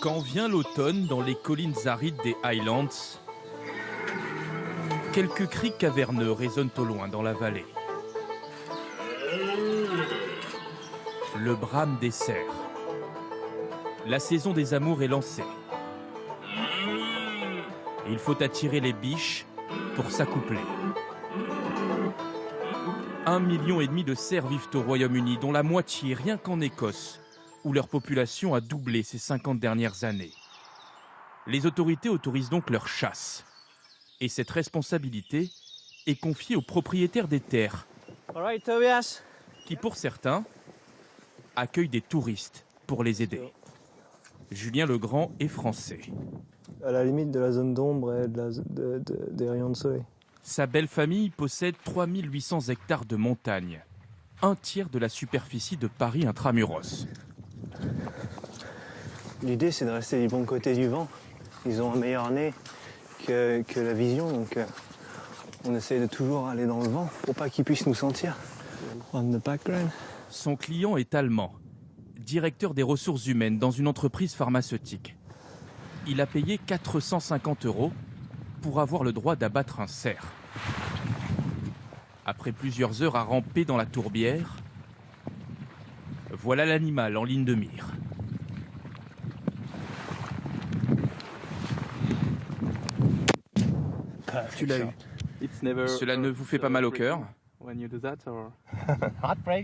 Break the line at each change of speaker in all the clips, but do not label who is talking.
Quand vient l'automne dans les collines arides des Highlands, quelques cris caverneux résonnent au loin dans la vallée. Le brame des cerfs. La saison des amours est lancée. Il faut attirer les biches pour s'accoupler. 1,5 million de cerfs vivent au Royaume-Uni, dont la moitié rien qu'en Écosse, où leur population a doublé ces 50 dernières années. Les autorités autorisent donc leur chasse. Et cette responsabilité est confiée aux propriétaires des terres, qui pour certains accueillent des touristes pour les aider. Julien Legrand est français.
À la limite de la zone d'ombre et des rayons de soleil.
Sa belle famille possède 3800 hectares de montagne, un tiers de la superficie de Paris intramuros.
L'idée, c'est de rester du bon côté du vent. Ils ont un meilleur nez que la vision, donc on essaie de toujours aller dans le vent pour pas qu'ils puissent nous sentir. On the background.
Son client est allemand, directeur des ressources humaines dans une entreprise pharmaceutique. Il a payé 450 € pour avoir le droit d'abattre un cerf. Après plusieurs heures à ramper dans la tourbière, voilà l'animal en ligne de mire.
Tu l'as eu.
Cela ne vous fait pas mal au cœur?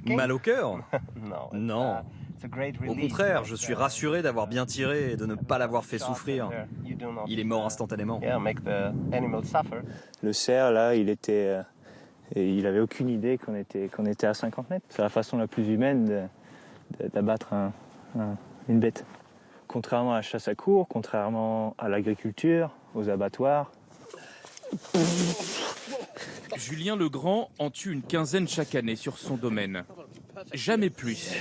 Mal au cœur? Non. Au contraire, je suis rassuré d'avoir bien tiré et de ne pas l'avoir fait souffrir. Il est mort instantanément.
Le cerf, là, il avait aucune idée qu'on était à 50 mètres. C'est la façon la plus humaine d'abattre une bête. Contrairement à la chasse à courre, contrairement à l'agriculture, aux abattoirs.
Julien Legrand en tue une quinzaine chaque année sur son domaine. Jamais plus.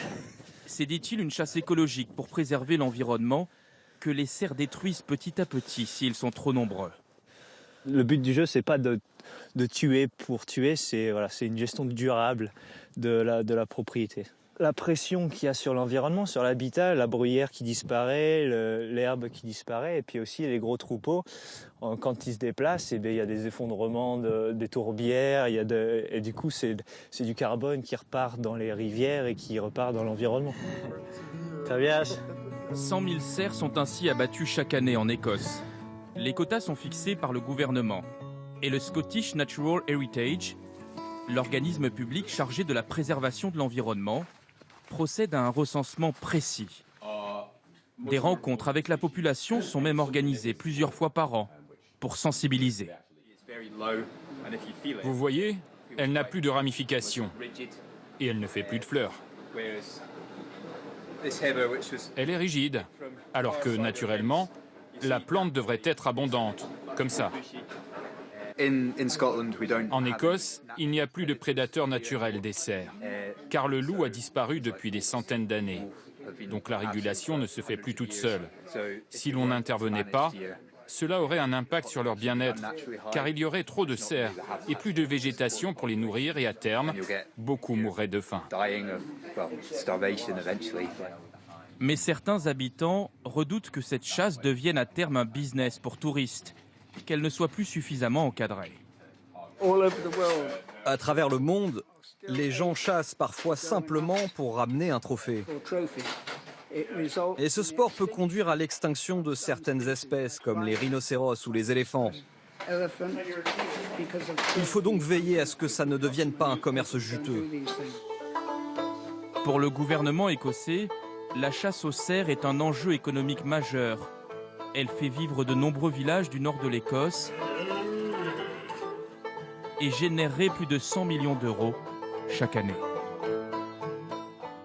C'est, dit-il, une chasse écologique pour préserver l'environnement que les cerfs détruisent petit à petit s'ils sont trop nombreux.
Le but du jeu, c'est pas de tuer pour tuer, c'est une gestion durable de la propriété. La pression qu'il y a sur l'environnement, sur l'habitat, la bruyère qui disparaît, l'herbe qui disparaît, et puis aussi les gros troupeaux, quand ils se déplacent, il y a des effondrements des tourbières, et du coup c'est du carbone qui repart dans les rivières et qui repart dans l'environnement.
100 000 cerfs sont ainsi abattus chaque année en Écosse. Les quotas sont fixés par le gouvernement. Et le Scottish Natural Heritage, l'organisme public chargé de la préservation de l'environnement, procède à un recensement précis. Des rencontres avec la population sont même organisées plusieurs fois par an pour sensibiliser.
Vous voyez, elle n'a plus de ramifications et elle ne fait plus de fleurs. Elle est rigide, alors que naturellement, la plante devrait être abondante, comme ça. En Écosse, il n'y a plus de prédateurs naturels des cerfs, car le loup a disparu depuis des centaines d'années. Donc la régulation ne se fait plus toute seule. Si l'on n'intervenait pas, cela aurait un impact sur leur bien-être, car il y aurait trop de cerfs et plus de végétation pour les nourrir et à terme, beaucoup mourraient de faim.
Mais certains habitants redoutent que cette chasse devienne à terme un business pour touristes, qu'elle ne soit plus suffisamment encadrée.
À travers le monde, les gens chassent parfois simplement pour ramener un trophée. Et ce sport peut conduire à l'extinction de certaines espèces, comme les rhinocéros ou les éléphants. Il faut donc veiller à ce que ça ne devienne pas un commerce juteux.
Pour le gouvernement écossais, la chasse aux cerfs est un enjeu économique majeur. Elle fait vivre de nombreux villages du nord de l'Écosse et générerait plus de 100 millions € chaque année.